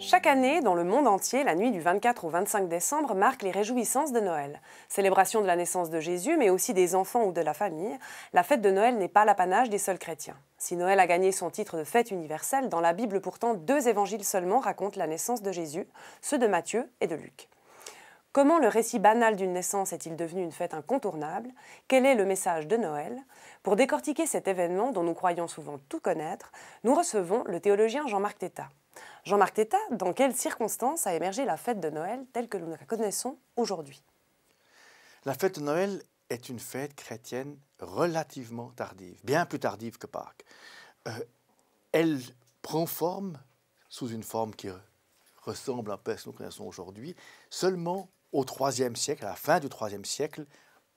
Chaque année, dans le monde entier, la nuit du 24 au 25 décembre marque les réjouissances de Noël. Célébration de la naissance de Jésus, mais aussi des enfants ou de la famille, la fête de Noël n'est pas l'apanage des seuls chrétiens. Si Noël a gagné son titre de fête universelle, dans la Bible pourtant 2 évangiles seulement racontent la naissance de Jésus, ceux de Matthieu et de Luc. Comment le récit banal d'une naissance est-il devenu une fête incontournable? Quel est le message de Noël? Pour décortiquer cet événement dont nous croyons souvent tout connaître, nous recevons le théologien Jean-Marc Tétat. Jean-Marc Tétat, dans quelles circonstances a émergé la fête de Noël telle que nous la connaissons aujourd'hui? La fête de Noël est une fête chrétienne relativement tardive, bien plus tardive que Pâques. Elle prend forme, sous une forme qui ressemble un peu à ce que nous connaissons aujourd'hui, seulement au IIIe siècle, à la fin du IIIe siècle,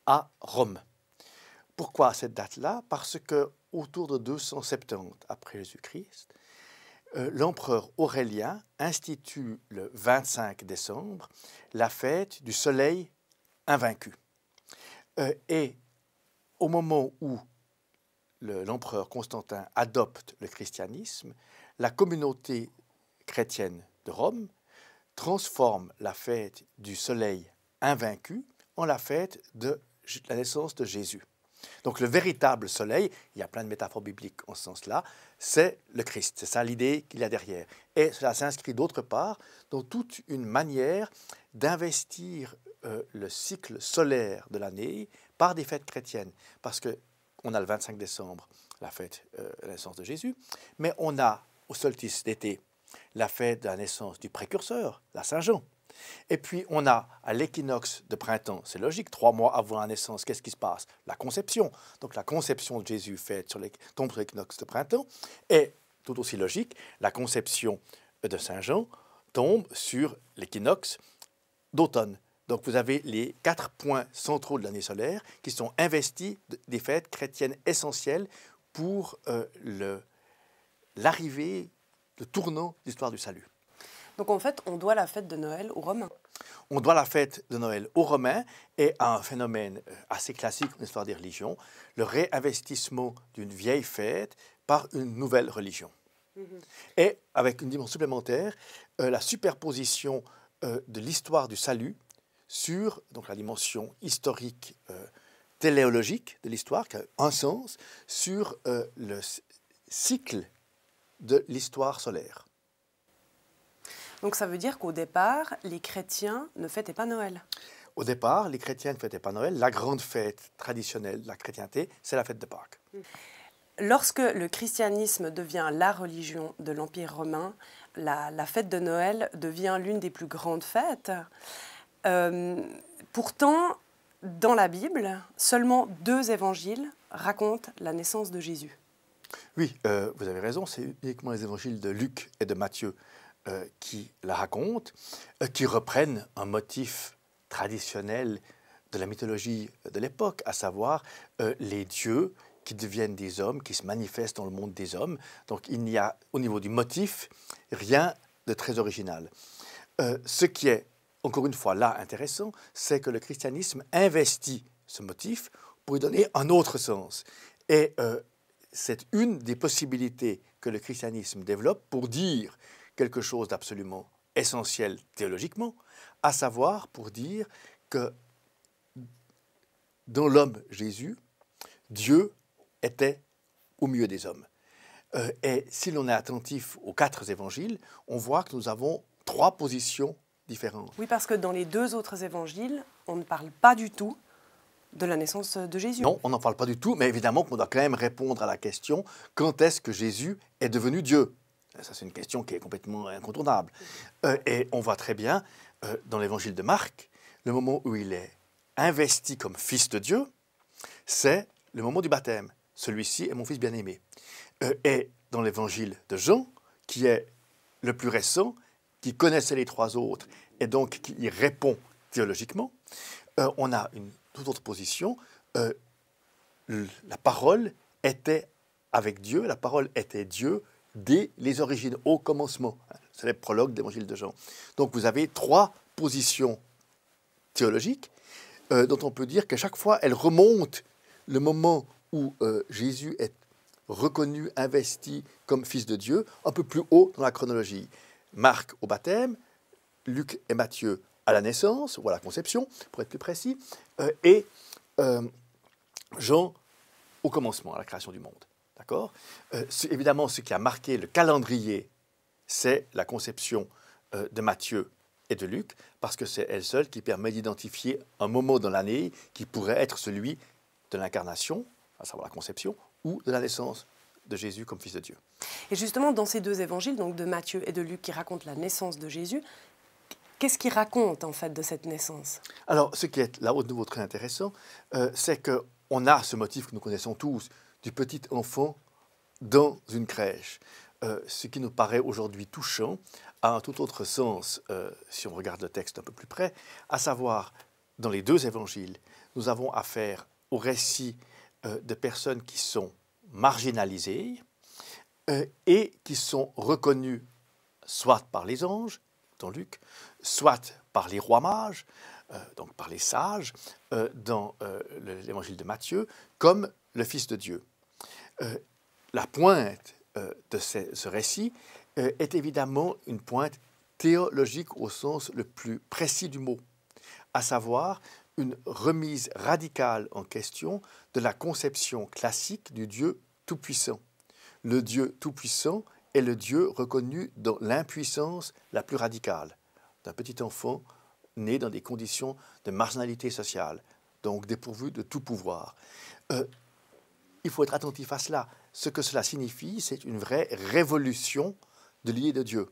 à Rome. Pourquoi cette date-là? Parce que autour de 270 après Jésus-Christ, l'empereur Aurélien institue le 25 décembre la fête du soleil invaincu. Et au moment où l'empereur Constantin adopte le christianisme, la communauté chrétienne de Rome transforme la fête du soleil invaincu en la fête de la naissance de Jésus. Donc le véritable soleil, il y a plein de métaphores bibliques en ce sens-là, c'est le Christ. C'est ça l'idée qu'il y a derrière. Et cela s'inscrit d'autre part dans toute une manière d'investir le cycle solaire de l'année par des fêtes chrétiennes. Parce qu'on a le 25 décembre, la fête de la naissance de Jésus, mais on a au solstice d'été la fête de la naissance du précurseur, la Saint-Jean. Et puis, on a à l'équinoxe de printemps, c'est logique, 3 mois avant la naissance, qu'est-ce qui se passe? La conception. Donc, la conception de Jésus tombe sur l'équinoxe de printemps. Et, tout aussi logique, la conception de Saint-Jean tombe sur l'équinoxe d'automne. Donc, vous avez les 4 points centraux de l'année solaire qui sont investis des fêtes chrétiennes essentielles pour l'arrivée, le tournant de l'histoire du salut. Donc en fait, on doit la fête de Noël aux Romains. On doit la fête de Noël aux Romains et à un phénomène assez classique dans l'histoire des religions, le réinvestissement d'une vieille fête par une nouvelle religion. Et avec une dimension supplémentaire, la superposition de l'histoire du salut sur donc, la dimension historique, téléologique de l'histoire, qui a un sens, sur le cycle de l'histoire solaire. Donc ça veut dire qu'au départ, les chrétiens ne fêtaient pas Noël. Au départ, les chrétiens ne fêtaient pas Noël. La grande fête traditionnelle de la chrétienté, c'est la fête de Pâques. Lorsque le christianisme devient la religion de l'Empire romain, la fête de Noël devient l'une des plus grandes fêtes. Pourtant, dans la Bible, seulement 2 évangiles racontent la naissance de Jésus. Oui, vous avez raison, c'est uniquement les évangiles de Luc et de Matthieu qui la racontent, qui reprennent un motif traditionnel de la mythologie de l'époque, à savoir les dieux qui deviennent des hommes, qui se manifestent dans le monde des hommes. Donc il n'y a, au niveau du motif, rien de très original. Ce qui est, encore une fois, là intéressant, c'est que le christianisme investit ce motif pour lui donner un autre sens. Et c'est une des possibilités que le christianisme développe pour dire quelque chose d'absolument essentiel théologiquement, à savoir pour dire que dans l'homme Jésus, Dieu était au milieu des hommes. Et si l'on est attentif aux 4 évangiles, on voit que nous avons 3 positions différentes. Oui, parce que dans les 2 autres évangiles, on ne parle pas du tout de la naissance de Jésus. Non, on n'en parle pas du tout, mais évidemment qu'on doit quand même répondre à la question « Quand est-ce que Jésus est devenu Dieu ?» Ça, c'est une question qui est complètement incontournable. Et on voit très bien, dans l'évangile de Marc, le moment où il est investi comme fils de Dieu, c'est le moment du baptême. Celui-ci est mon fils bien-aimé. Et dans l'évangile de Jean, qui est le plus récent, qui connaissait les 3 autres, et donc qui y répond théologiquement, on a une toute autre position. La parole était avec Dieu, la parole était Dieu, dès les origines, au commencement. C'est le prologue de l'évangile de Jean. Donc vous avez 3 positions théologiques dont on peut dire qu'à chaque fois, elles remontent le moment où Jésus est reconnu, investi comme fils de Dieu, un peu plus haut dans la chronologie. Marc au baptême, Luc et Matthieu à la naissance, ou à la conception, pour être plus précis, et Jean au commencement, à la création du monde. D'accord ? Évidemment, ce qui a marqué le calendrier, c'est la conception de Matthieu et de Luc, parce que c'est elle seule qui permet d'identifier un moment dans l'année qui pourrait être celui de l'incarnation, à savoir la conception, ou de la naissance de Jésus comme Fils de Dieu. Et justement, dans ces deux évangiles, donc de Matthieu et de Luc, qui racontent la naissance de Jésus, qu'est-ce qu'ils racontent en fait de cette naissance? Alors, ce qui est là de nouveau très intéressant, c'est qu'on a ce motif que nous connaissons tous, du petit enfant dans une crèche. Ce qui nous paraît aujourd'hui touchant a un tout autre sens si on regarde le texte un peu plus près, à savoir, dans les deux évangiles, nous avons affaire au récit de personnes qui sont marginalisées et qui sont reconnues soit par les anges, dans Luc, soit par les rois mages, donc par les sages, dans l'évangile de Matthieu, comme le Fils de Dieu. La pointe de ce récit est évidemment une pointe théologique au sens le plus précis du mot, à savoir une remise radicale en question de la conception classique du Dieu tout-puissant. Le Dieu tout-puissant est le Dieu reconnu dans l'impuissance la plus radicale d'un petit enfant né dans des conditions de marginalité sociale, donc dépourvu de tout pouvoir. Il faut être attentif à cela. Ce que cela signifie, c'est une vraie révolution de l'idée de Dieu.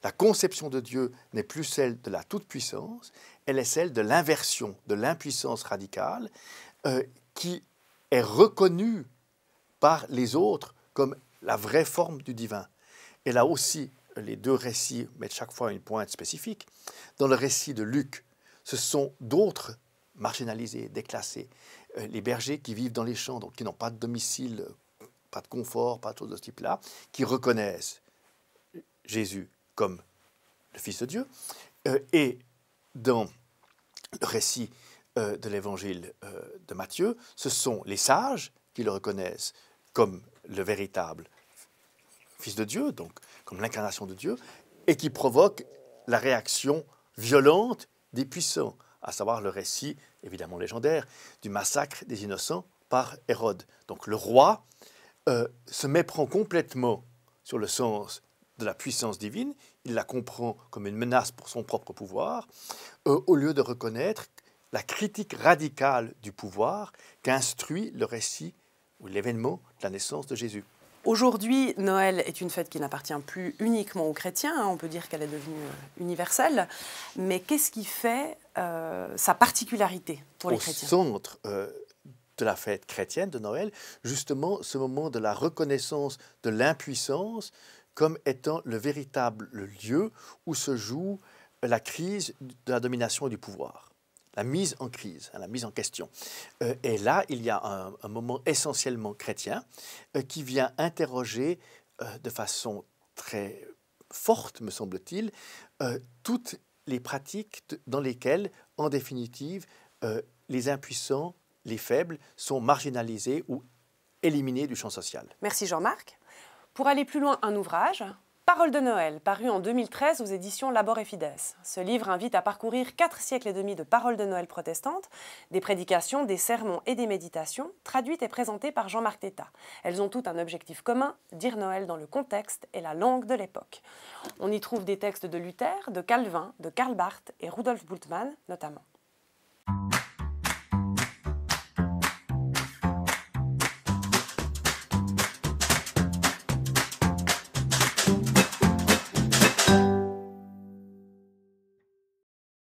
La conception de Dieu n'est plus celle de la toute-puissance, elle est celle de l'inversion, de l'impuissance radicale, qui est reconnue par les autres comme la vraie forme du divin. Et là aussi, les deux récits mettent chaque fois une pointe spécifique. Dans le récit de Luc, ce sont d'autres marginalisés, déclassés, les bergers qui vivent dans les champs, donc qui n'ont pas de domicile, pas de confort, pas de choses de ce type-là, qui reconnaissent Jésus comme le Fils de Dieu. Et dans le récit de l'évangile de Matthieu, ce sont les sages qui le reconnaissent comme le véritable Fils de Dieu, donc comme l'incarnation de Dieu, et qui provoquent la réaction violente des puissants, à savoir le récit, évidemment légendaire, du massacre des innocents par Hérode. Donc le roi se méprend complètement sur le sens de la puissance divine, il la comprend comme une menace pour son propre pouvoir, au lieu de reconnaître la critique radicale du pouvoir qu'instruit le récit ou l'événement de la naissance de Jésus. Aujourd'hui, Noël est une fête qui n'appartient plus uniquement aux chrétiens, on peut dire qu'elle est devenue universelle, mais qu'est-ce qui fait sa particularité pour les chrétiens? Au centre de la fête chrétienne de Noël, justement ce moment de la reconnaissance de l'impuissance comme étant le véritable lieu où se joue la crise de la domination et du pouvoir. La mise en crise, la mise en question. Et là, il y a un moment essentiellement chrétien qui vient interroger de façon très forte, me semble-t-il, toutes les pratiques dans lesquelles, en définitive, les impuissants, les faibles, sont marginalisés ou éliminés du champ social. Merci Jean-Marc. Pour aller plus loin, un ouvrage, Paroles de Noël, paru en 2013 aux éditions Labor et Fides. Ce livre invite à parcourir 4 siècles et demi de paroles de Noël protestantes, des prédications, des sermons et des méditations, traduites et présentées par Jean-Marc Tétat. Elles ont toutes un objectif commun, dire Noël dans le contexte et la langue de l'époque. On y trouve des textes de Luther, de Calvin, de Karl Barth et Rudolf Bultmann notamment.